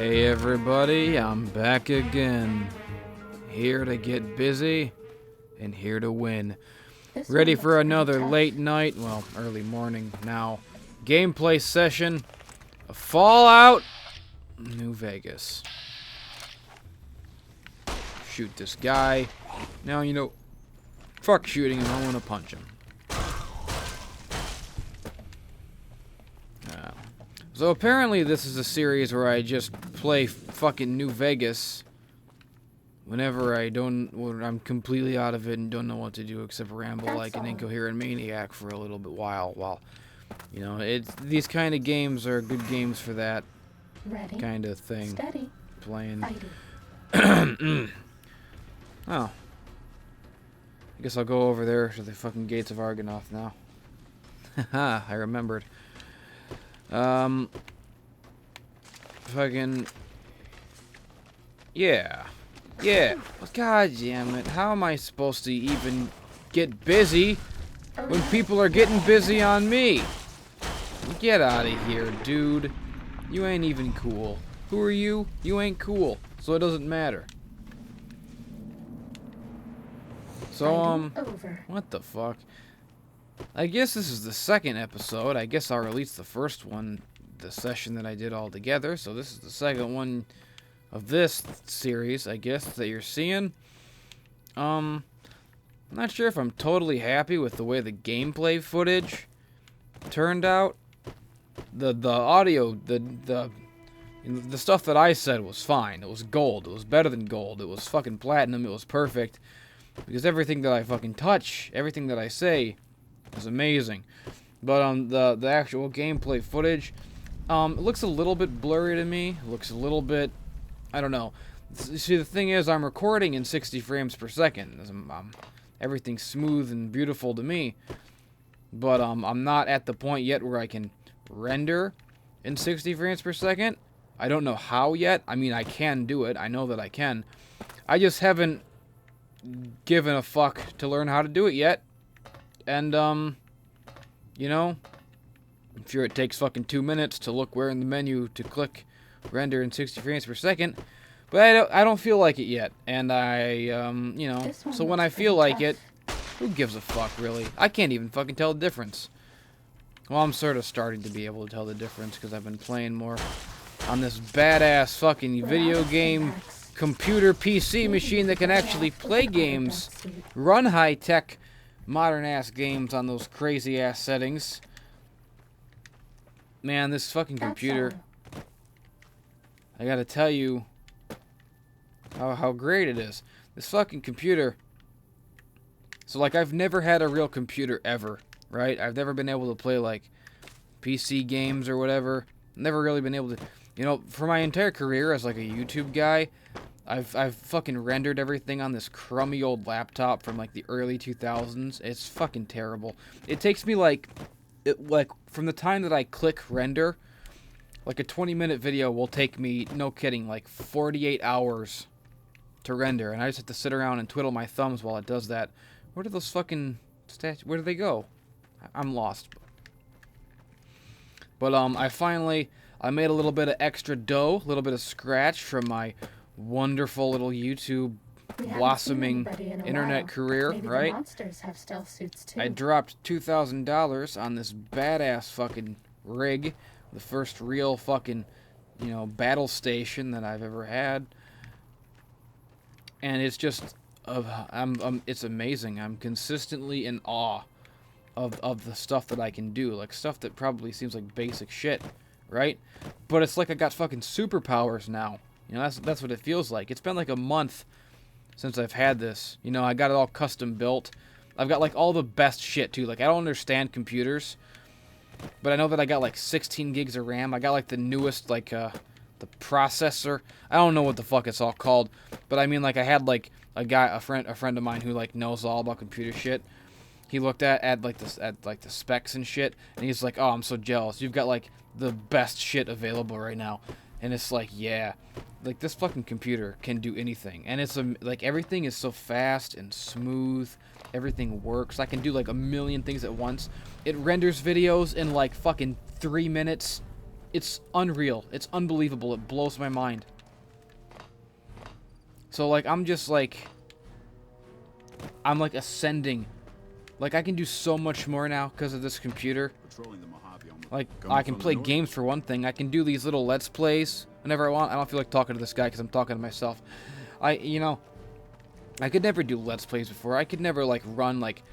Hey everybody, I'm back again. Here to get busy and here to win. Ready for another late night, well, early morning now, gameplay session of Fallout New Vegas. Shoot this guy. Now, you know, fuck shooting him, I want to punch him. So apparently this is a series where I just play fucking New Vegas whenever when I'm completely out of it and don't know what to do except ramble like an incoherent maniac for a little bit while you know, these kind of games are good games for that kind of thing. Steady. Playing. Oh. I guess I'll go over there to the fucking gates of Argonath now. Haha, I remembered. Fucking, yeah, god damn it, how am I supposed to even get busy when people are getting busy on me? Get out of here, dude. You ain't even cool. Who are you? You ain't cool, so it doesn't matter. So, what the fuck? I guess this is the second episode. I guess I'll release the first one, the session that I did all together. So this is the second one of this series, I guess, that you're seeing. I'm not sure if I'm totally happy with the way the gameplay footage turned out. The audio, the stuff that I said was fine. It was gold. It was better than gold. It was fucking platinum. It was perfect. Because everything that I fucking touch, everything that I say, is amazing. But the actual gameplay footage, it looks a little bit blurry to me. It looks a little bit, I don't know. See, the thing is, I'm recording in 60 frames per second. Everything's smooth and beautiful to me. But I'm not at the point yet where I can render in 60 frames per second. I don't know how yet. I mean, I can do it. I know that I can. I just haven't given a fuck to learn how to do it yet. And, you know, I'm sure it takes fucking 2 minutes to look where in the menu to click render in 60 frames per second. But I don't feel like it yet. And you know, so when I feel like it, who gives a fuck, really? I can't even fucking tell the difference. Well, I'm sort of starting to be able to tell the difference because I've been playing more on this badass fucking video game computer PC machine that can actually play games, run high-tech, modern-ass games on those crazy-ass settings. Man, this fucking computer, I gotta tell you how great it is. This fucking computer, so like I've never had a real computer ever, right? I've never been able to play like PC games or whatever. Never really been able to, you know, for my entire career as like a YouTube guy, I've fucking rendered everything on this crummy old laptop from like the early 2000s. It's fucking terrible. It takes me like from the time that I click render, like a 20-minute video will take me, no kidding, like 48 hours to render, and I just have to sit around and twiddle my thumbs while it does that. Where do those fucking stats? Where do they go? I'm lost. But I made a little bit of extra dough, a little bit of scratch from my wonderful little YouTube blossoming internet career, right? Have stealth suits too. I dropped $2,000 on this badass fucking rig, the first real fucking, you know, battle station that I've ever had, and it's just, it's amazing. I'm consistently in awe of the stuff that I can do, like stuff that probably seems like basic shit, right? But it's like I got fucking superpowers now. You know, that's what it feels like. It's been like a month since I've had this. You know, I got it all custom built. I've got like all the best shit too. Like I don't understand computers, but I know that I got like 16 gigs of RAM. I got like the newest like the processor. I don't know what the fuck it's all called, but I mean like I had like a friend of mine who like knows all about computer shit. He looked at the specs and shit, and he's like, "Oh, I'm so jealous. You've got like the best shit available right now." And it's like, yeah, like this fucking computer can do anything, and it's like everything is so fast and smooth. Everything works. I can do like a million things at once. It renders videos in like fucking 3 minutes. it's unreal. It's unbelievable. It blows my mind. So, like, I'm just, like... I'm, like, ascending. Like, I can do so much more now because of this computer. Like, I can play games for one thing. I can do these little Let's Plays whenever I want. I don't feel like talking to this guy because I'm talking to myself. You know... I could never do Let's Plays before. I could never, like, run, like,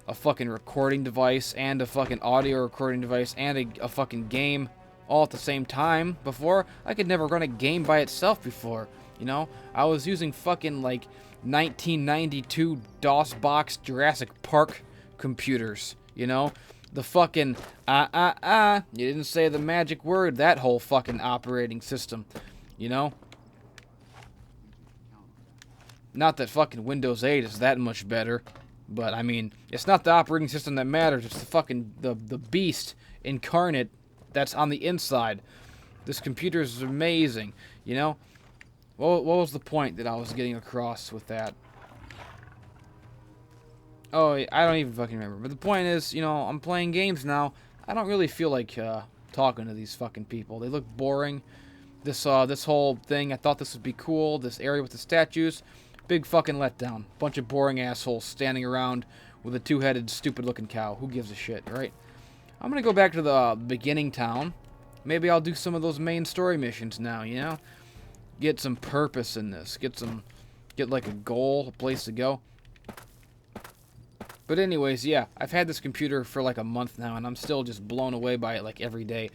a fucking recording device and a fucking audio recording device and a fucking game all at the same time before. I could never run a game by itself before, you know? I was using fucking, like, 1992 DOS-box Jurassic Park computers, you know? The fucking, you didn't say the magic word, that whole fucking operating system, you know? Not that fucking Windows 8 is that much better, but I mean, it's not the operating system that matters, it's the fucking, the beast incarnate that's on the inside. This computer is amazing, you know? What was the point that I was getting across with that? Oh, I don't even fucking remember. But the point is, you know, I'm playing games now. I don't really feel like talking to these fucking people. They look boring. This whole thing, I thought this would be cool. This area with the statues. Big fucking letdown. Bunch of boring assholes standing around with a two-headed, stupid-looking cow. Who gives a shit, right? I'm gonna go back to the beginning town. Maybe I'll do some of those main story missions now, you know? Get some purpose in this. Get like a goal, a place to go. But anyways, yeah, I've had this computer for like a month now, and I'm still just blown away by it like every day.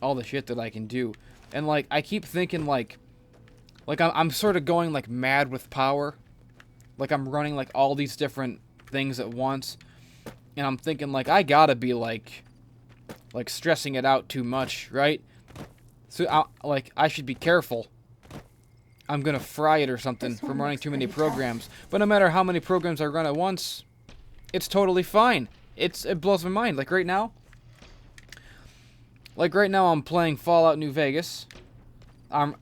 All the shit that I can do. And like, I keep thinking like I'm sort of going like mad with power. Like I'm running like all these different things at once. And I'm thinking like, I gotta be like stressing it out too much, right? So I should be careful. I'm gonna fry it or something from running too many programs. But no matter how many programs I run at once, it's totally fine. It blows my mind. Like right now I'm playing Fallout New Vegas. I'm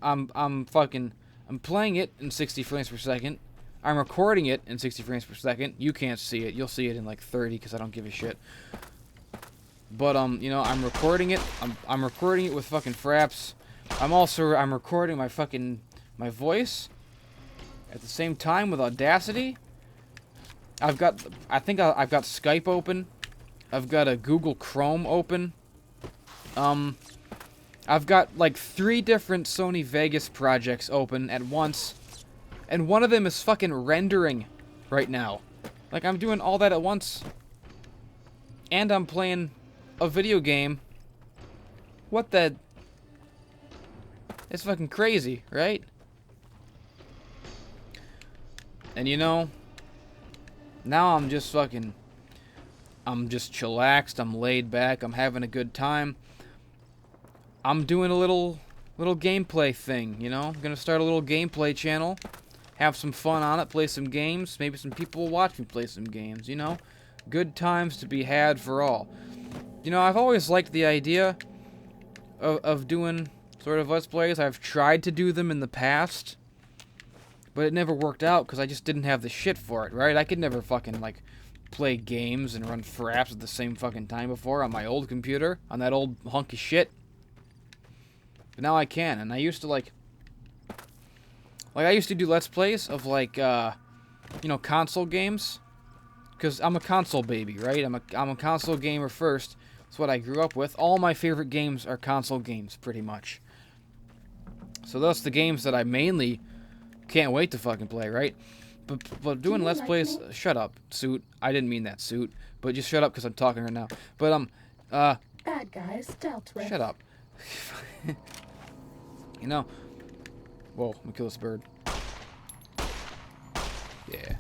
playing it in 60 frames per second. I'm recording it in 60 frames per second. You can't see it. You'll see it in like 30 because I don't give a shit. But you know, I'm recording it. I'm recording it with fucking fraps. I'm recording my voice at the same time with Audacity. I've got Skype open. I've got a Google Chrome open. I've got like 3 different Sony Vegas projects open at once, and one of them is fucking rendering right now. Like I'm doing all that at once, and I'm playing a video game. What the? It's fucking crazy, right? And you know, now I'm just chillaxed, I'm laid back, I'm having a good time. I'm doing a little gameplay thing, you know? I'm gonna start a little gameplay channel, have some fun on it, play some games, maybe some people will watch me play some games, you know? Good times to be had for all. You know, I've always liked the idea of doing sort of Let's Plays. I've tried to do them in the past, but it never worked out because I just didn't have the shit for it, right? I could never fucking, like, play games and run fraps at the same fucking time before on my old computer, on that old hunk of shit. But now I can, and I used to, I used to do Let's Plays of, like, you know, console games. Because I'm a console baby, right? I'm a console gamer first. That's what I grew up with. All my favorite games are console games, pretty much. So that's the games that I mainly can't wait to fucking play, right? But doing Let's Plays... Shut up, Suit. I didn't mean that, Suit. But just shut up because I'm talking right now. But, bad guys dealt with. Shut up. You know... Whoa, I'm gonna kill this bird. Yeah.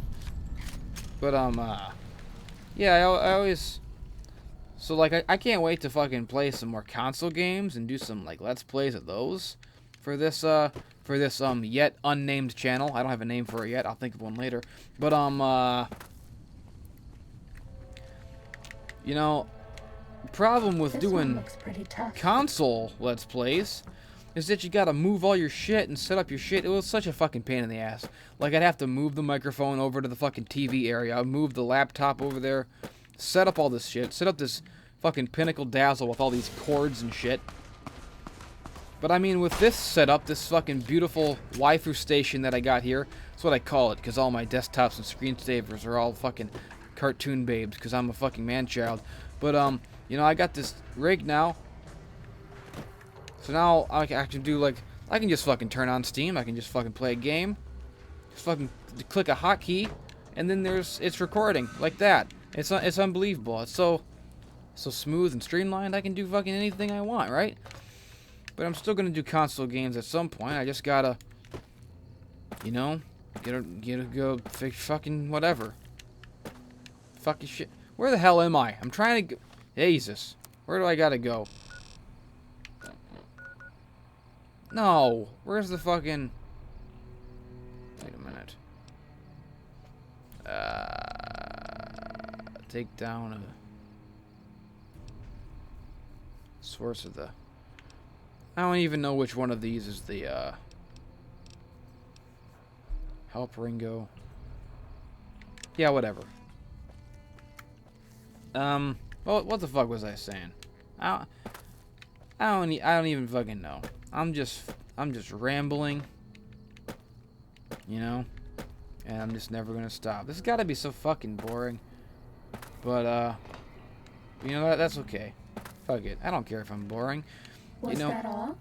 But, yeah, I always... So, like, I can't wait to fucking play some more console games and do some, like, Let's Plays of those for this yet unnamed channel. I don't have a name for it yet. I'll think of one later. But, you know, the problem with doing console Let's Plays is that you gotta move all your shit and set up your shit. It was such a fucking pain in the ass. Like, I'd have to move the microphone over to the fucking TV area. I'd move the laptop over there. Set up all this shit. Set up this fucking Pinnacle Dazzle with all these cords and shit. But I mean, with this setup, this fucking beautiful waifu station that I got here, that's what I call it, because all my desktops and screensavers are all fucking cartoon babes, because I'm a fucking man-child. But, you know, I got this rig now. So now I can do, like, I can just fucking turn on Steam, I can just fucking play a game, just fucking click a hotkey, and then it's recording, like that. It's unbelievable. It's so smooth and streamlined, I can do fucking anything I want, right? But I'm still gonna do console games at some point. I just gotta, you know, go fix fucking whatever. Fucking shit. Where the hell am I? I'm trying to go. Jesus. Where do I gotta go? No. Where's the fucking... Wait a minute. Take down a... Source of the... I don't even know which one of these is the, Help Ringo. Yeah, whatever. Well, what the fuck was I saying? I don't even fucking know. I'm just rambling. You know? And I'm just never gonna stop. This has gotta be so fucking boring. But, you know what? That's okay. Fuck it. I don't care if I'm boring. Was that all?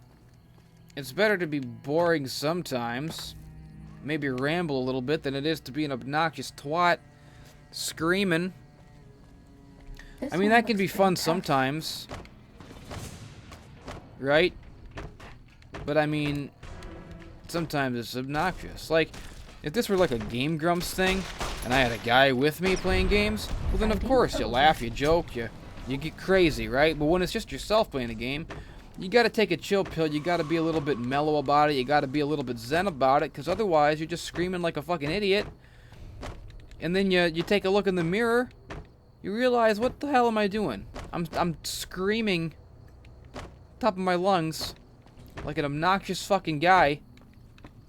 It's better to be boring sometimes, maybe ramble a little bit, than it is to be an obnoxious twat screaming. I mean, that can be fun sometimes, right? But I mean, sometimes it's obnoxious. Like, if this were like a Game Grumps thing, and I had a guy with me playing games, well then of course you laugh, you joke, you get crazy, right? But when it's just yourself playing a game, you gotta take a chill pill, you gotta be a little bit mellow about it, you gotta be a little bit zen about it, because otherwise you're just screaming like a fucking idiot. And then you take a look in the mirror, you realize, what the hell am I doing? I'm screaming top of my lungs like an obnoxious fucking guy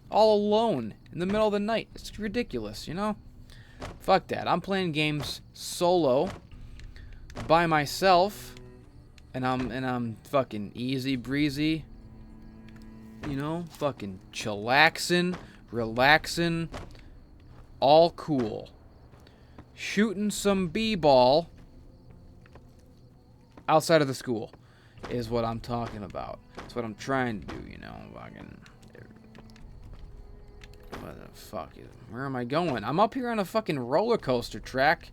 all alone in the middle of the night. It's ridiculous, you know? Fuck that. I'm playing games solo by myself. And I'm fucking easy breezy, you know, fucking chillaxing, relaxing, all cool. Shooting some b-ball outside of the school is what I'm talking about. That's what I'm trying to do, you know, fucking... What the fuck where am I going? I'm up here on a fucking roller coaster track.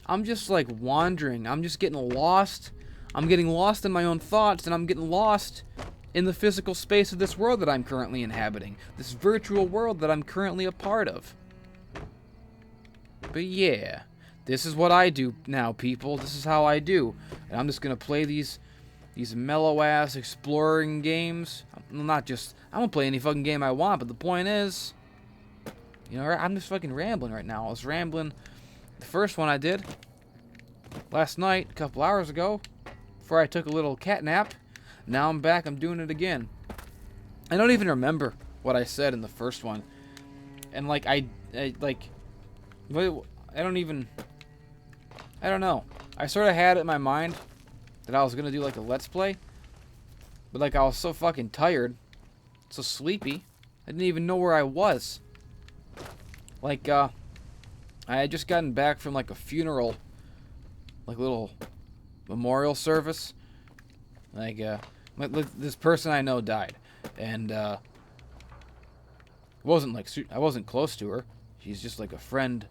I'm just like wandering. I'm just getting lost. I'm getting lost in my own thoughts, and I'm getting lost in the physical space of this world that I'm currently inhabiting. This virtual world that I'm currently a part of. But yeah, this is what I do now, people. This is how I do. And I'm just gonna play these mellow-ass exploring games. Not just... I'm gonna play any fucking game I want, but the point is... You know, I'm just fucking rambling right now. I was rambling... The first one I did last night, a couple hours ago, before I took a little cat nap. Now I'm back, I'm doing it again. I don't even remember what I said in the first one. And like, I don't know. I sort of had it in my mind that I was gonna do like a Let's Play. But like, I was so fucking tired, so sleepy, I didn't even know where I was. Like, I had just gotten back from like a funeral, like little memorial service. Like, this person I know died, and I wasn't close to her. She's just like a friend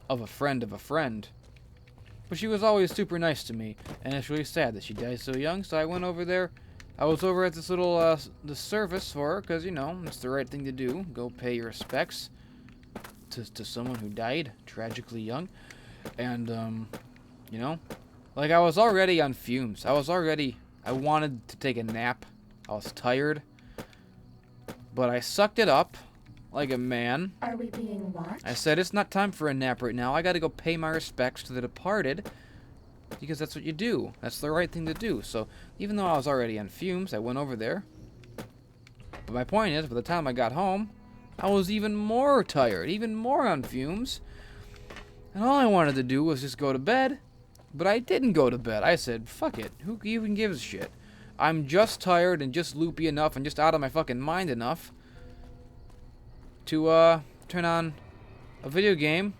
of a friend of a friend. But she was always super nice to me, and it's really sad that she died so young. So I went over there. I was over at this little the service for her, because you know it's the right thing to do. Go pay your respects to someone who died tragically young, and you know, like I was already on fumes. I wanted to take a nap. I was tired, but I sucked it up like a man. Are we being watched? I said, it's not time for a nap right now. I gotta go pay my respects to the departed, because that's what you do. That's the right thing to do. So even though I was already on fumes, I went over there. But my point is, by the time I got home, I was even more tired, even more on fumes. And all I wanted to do was just go to bed. But I didn't go to bed. I said, fuck it. Who even gives a shit? I'm just tired and just loopy enough and just out of my fucking mind enough to turn on a video game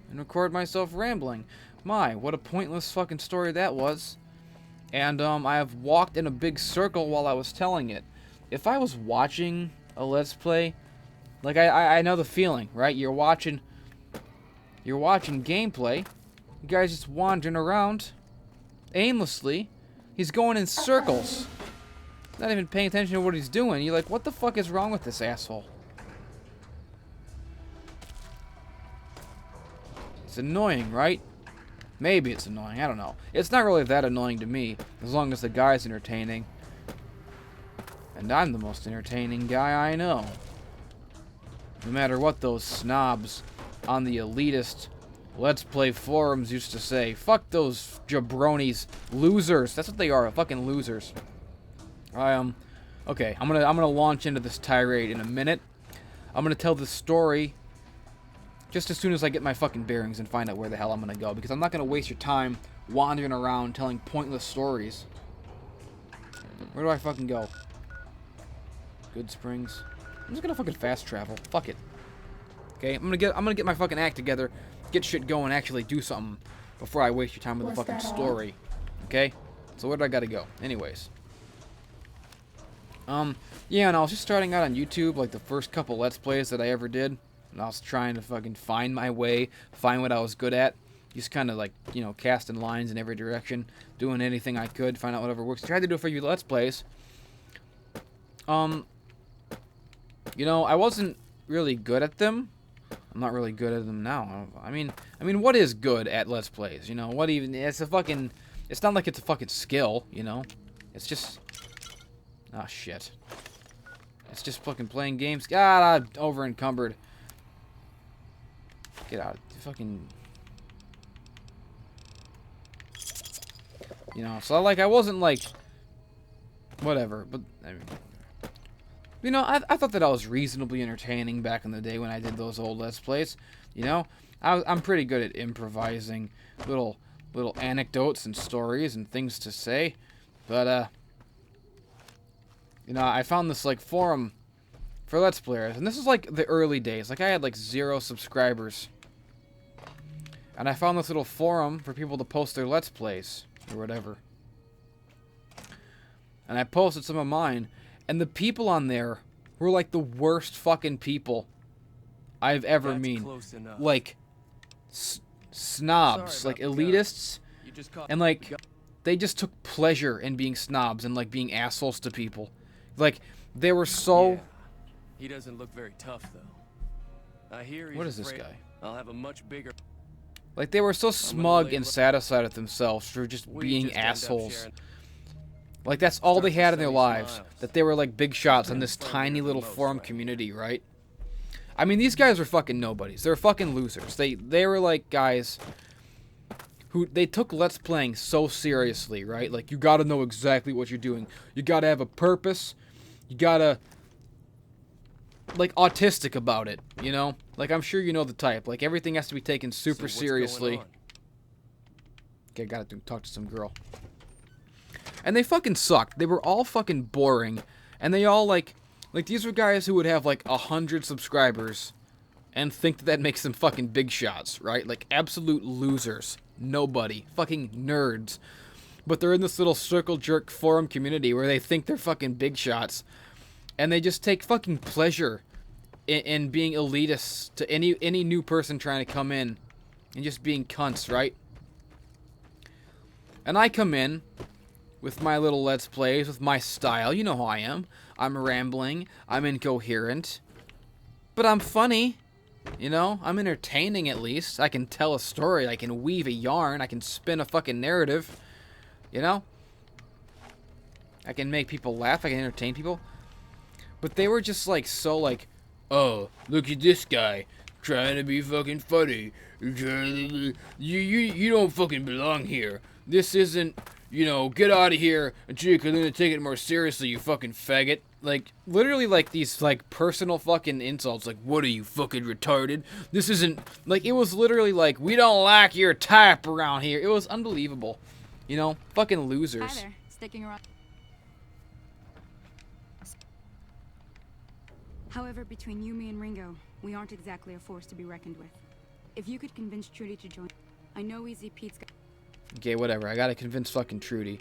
and record myself rambling. My, what a pointless fucking story that was. And I have walked in a big circle while I was telling it. If I was watching a Let's Play, like I know the feeling, right? You're watching gameplay. You guys just wandering around aimlessly. He's going in circles. Not even paying attention to what he's doing. You're like, what the fuck is wrong with this asshole? It's annoying, right? Maybe it's annoying. I don't know. It's not really that annoying to me, as long as the guy's entertaining. And I'm the most entertaining guy I know. No matter what those snobs on the elitist Let's Play forums used to say. Fuck those jabronis. Losers. That's what they are. Fucking losers. Okay, I'm gonna launch into this tirade in a minute. I'm gonna tell this story just as soon as I get my fucking bearings and find out where the hell I'm gonna go, because I'm not gonna waste your time wandering around telling pointless stories. Where do I fucking go? Good Springs. I'm just gonna fucking fast travel. Fuck it. Okay, I'm gonna get my fucking act together, get shit going, actually do something before I waste your time with a fucking story. Okay? So where do I gotta go? Anyways. Yeah, and I was just starting out on YouTube, like the first couple Let's Plays that I ever did. And I was trying to fucking find my way, find what I was good at. Just kind of like, you know, casting lines in every direction, doing anything I could, find out whatever works. Tried to do it for you Let's Plays. You know, I wasn't really good at them. I'm not really good at them now. I mean, what is good at Let's Plays? You know, what even? It's not like it's a fucking skill. You know, it's just. Ah, shit. It's just fucking playing games. God, I'm over encumbered. Get out. Fucking. You know, so like I wasn't like. Whatever, but I mean. You know, I thought that I was reasonably entertaining back in the day when I did those old Let's Plays. You know, I'm pretty good at improvising little anecdotes and stories and things to say. But, you know, I found this, like, forum for Let's Players. And this is, like, the early days. Like, I had, like, 0 subscribers. And I found this little forum for people to post their Let's Plays or whatever. And I posted some of mine. And the people on there were like the worst fucking people I've ever met. Like, snobs, like elitists. And like, they just took pleasure in being snobs and like being assholes to people. Like, they were so... Yeah. He doesn't look very tough, though. I hear he's what is this guy? I'll have a much bigger... Like, they were so smug and satisfied with themselves for just being assholes. Like, that's all they had in their lives. That they were, like, big shots in this tiny little forum community, right? I mean, these guys were fucking nobodies. They were fucking losers. They were, like, guys who... They took Let's Playing so seriously, right? Like, you gotta know exactly what you're doing. You gotta have a purpose. You gotta... Like, autistic about it, you know? Like, I'm sure you know the type. Like, everything has to be taken super seriously. Okay, I gotta talk to some girl. And they fucking sucked. They were all fucking boring. And they all, like, these were guys who would have, like, 100 subscribers and think that makes them fucking big shots, right? Like, absolute losers. Nobody. Fucking nerds. But they're in this little circle jerk forum community where they think they're fucking big shots. And they just take fucking pleasure in being elitists to any new person trying to come in and just being cunts, right? And I come in with my little Let's Plays, with my style. You know how I am. I'm rambling. I'm incoherent. But I'm funny. You know? I'm entertaining at least. I can tell a story. I can weave a yarn. I can spin a fucking narrative. You know? I can make people laugh. I can entertain people. But they were just like, so like, oh, look at this guy. Trying to be fucking funny. You don't fucking belong here. This isn't... You know, get out of here, and you're gonna take it more seriously, you fucking faggot. Like, literally, like, these, like, personal fucking insults. Like, what are you, fucking retarded? This isn't... Like, it was literally like, we don't like your type around here. It was unbelievable. You know? Fucking losers. Hi there. Is sticking around. However, between you, me, and Ringo, we aren't exactly a force to be reckoned with. If you could convince Trudy to join, I know Easy Pete's got. Okay, whatever. I gotta convince fucking Trudy.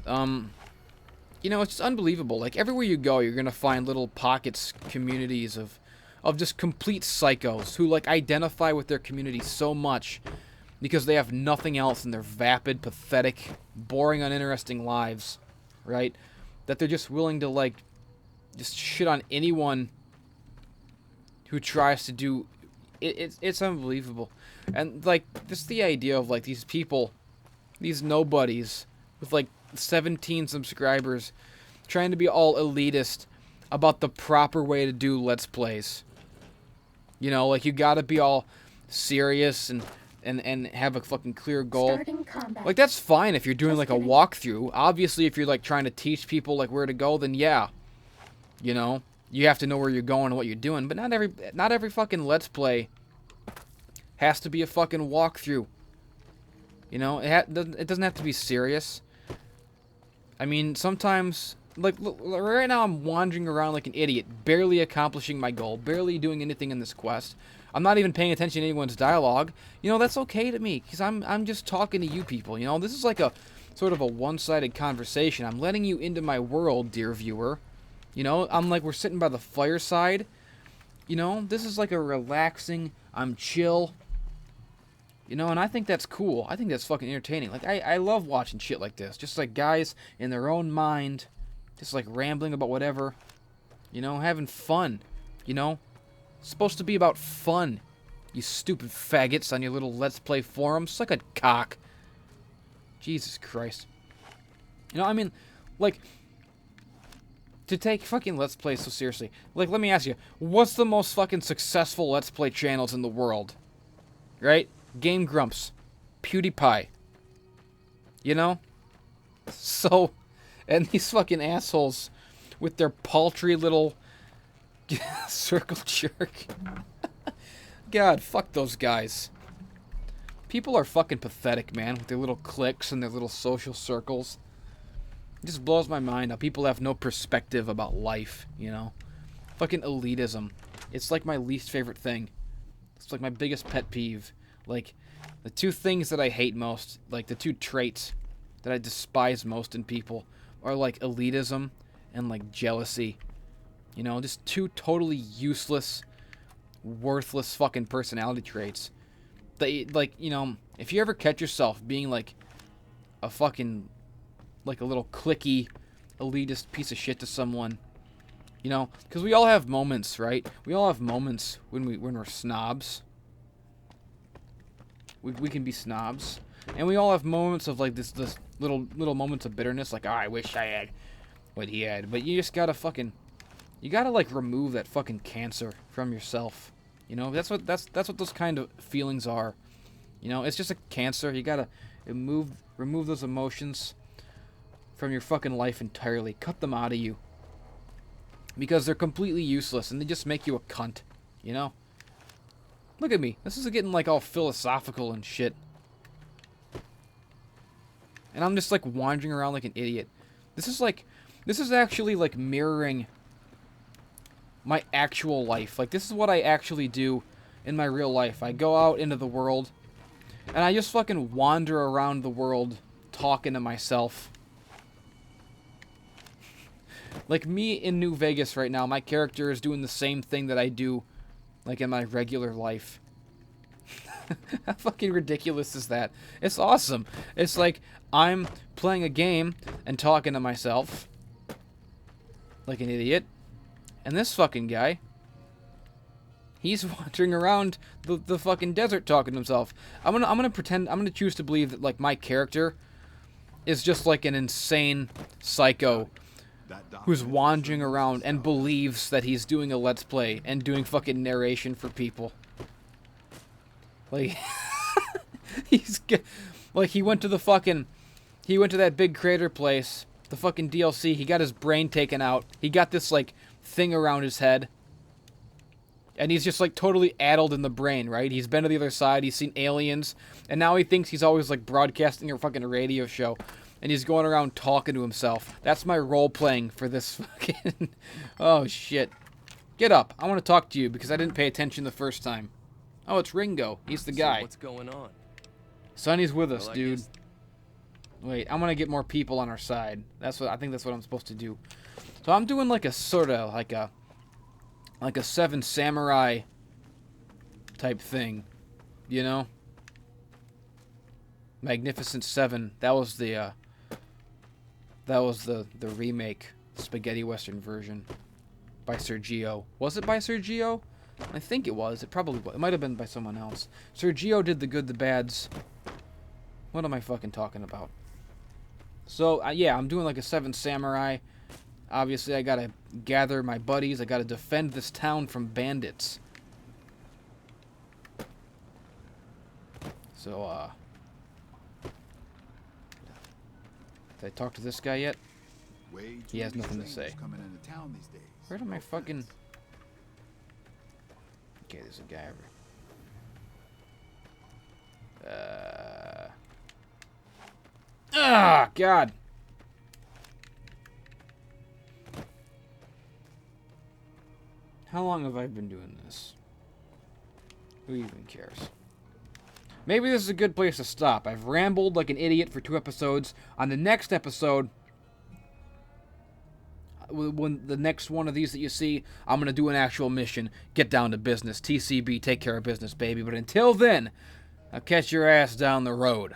You know, it's just unbelievable. Like, everywhere you go, you're gonna find little pockets, communities of just complete psychos who, like, identify with their community so much because they have nothing else in their vapid, pathetic, boring, uninteresting lives, right? That they're just willing to, like, just shit on anyone who tries to do... It's unbelievable. And, like, just the idea of, like, these people, these nobodies with, like, 17 subscribers trying to be all elitist about the proper way to do Let's Plays. You know, like, you gotta be all serious and have a fucking clear goal. Like, that's fine if you're doing, like, a walkthrough. Obviously, if you're, like, trying to teach people, like, where to go, then yeah. You know, you have to know where you're going and what you're doing. But not every fucking Let's Play has to be a fucking walkthrough. You know, it doesn't have to be serious. I mean, sometimes, like, right now I'm wandering around like an idiot, barely accomplishing my goal, barely doing anything in this quest. I'm not even paying attention to anyone's dialogue. You know, that's okay to me, because I'm just talking to you people, you know? This is like a sort of a one-sided conversation. I'm letting you into my world, dear viewer. You know, I'm like, we're sitting by the fireside. You know, this is like a relaxing, I'm chill. You know, and I think that's cool. I think that's fucking entertaining. Like, I love watching shit like this. Just like guys in their own mind, just like rambling about whatever. You know, having fun. You know? It's supposed to be about fun. You stupid faggots on your little Let's Play forums. Suck a cock. Jesus Christ. You know, I mean, like, to take fucking Let's Play so seriously. Like, let me ask you, what's the most fucking successful Let's Play channels in the world? Right? Game Grumps. PewDiePie. You know? So, and these fucking assholes with their paltry little circle jerk. God, fuck those guys. People are fucking pathetic, man, with their little cliques and their little social circles. It just blows my mind how people have no perspective about life, you know? Fucking elitism. It's like my least favorite thing. It's like my biggest pet peeve. Like, the two things that I hate most, like the two traits that I despise most in people are like elitism and like jealousy. You know, just two totally useless, worthless fucking personality traits. They, like, you know, if you ever catch yourself being like a fucking, like a little cliquey, elitist piece of shit to someone, you know, because we all have moments, right? We all have moments when we're snobs. We can be snobs, and we all have moments of like this little moments of bitterness, like, oh, I wish I had what he had. But you just gotta like remove that fucking cancer from yourself. You know, that's what those kind of feelings are. You know, it's just a cancer. You gotta remove those emotions from your fucking life entirely. Cut them out of you, because they're completely useless and they just make you a cunt. You know. Look at me. This is getting like all philosophical and shit. And I'm just like wandering around like an idiot. This is actually like mirroring my actual life. Like, this is what I actually do in my real life. I go out into the world and I just fucking wander around the world talking to myself. Like me in New Vegas right now, my character is doing the same thing that I do like in my regular life. How fucking ridiculous is that? It's awesome. It's like I'm playing a game and talking to myself like an idiot. And this fucking guy, he's wandering around the fucking desert talking to himself. I'm gonna choose to believe that like my character is just like an insane psycho who's wandering around and believes that he's doing a Let's Play and doing fucking narration for people. Like, he went to that big crater place, the fucking DLC, he got his brain taken out, he got this, like, thing around his head, and he's just, like, totally addled in the brain, right? He's been to the other side, he's seen aliens, and now he thinks he's always, like, broadcasting a fucking radio show. and he's going around talking to himself. That's my role-playing for this fucking... Oh, shit. Get up. I want to talk to you because I didn't pay attention the first time. Oh, it's Ringo. He's the guy. So what's going on? Sonny's with us, Well, I dude. guess- Wait, I'm gonna get more people on our side. I think that's what I'm supposed to do. So I'm doing like a sort of like a Seven Samurai type thing, you know? Magnificent Seven. That was the remake spaghetti western version by Sergio. Was it by Sergio? I think it was. It probably was. It might have been by someone else. Sergio did the good, the bads. What am I fucking talking about? So, yeah, I'm doing like a Seven Samurai. Obviously, I gotta gather my buddies. I gotta defend this town from bandits. So, did I talk to this guy yet? He has nothing to say. Where did my fucking... Okay, there's a guy over... Ah, God. How long have I been doing this? Who even cares? Maybe this is a good place to stop. I've rambled like an idiot for 2 episodes. On the next episode, when the next one of these that you see, I'm going to do an actual mission. Get down to business. TCB, take care of business, baby. But until then, I'll catch your ass down the road.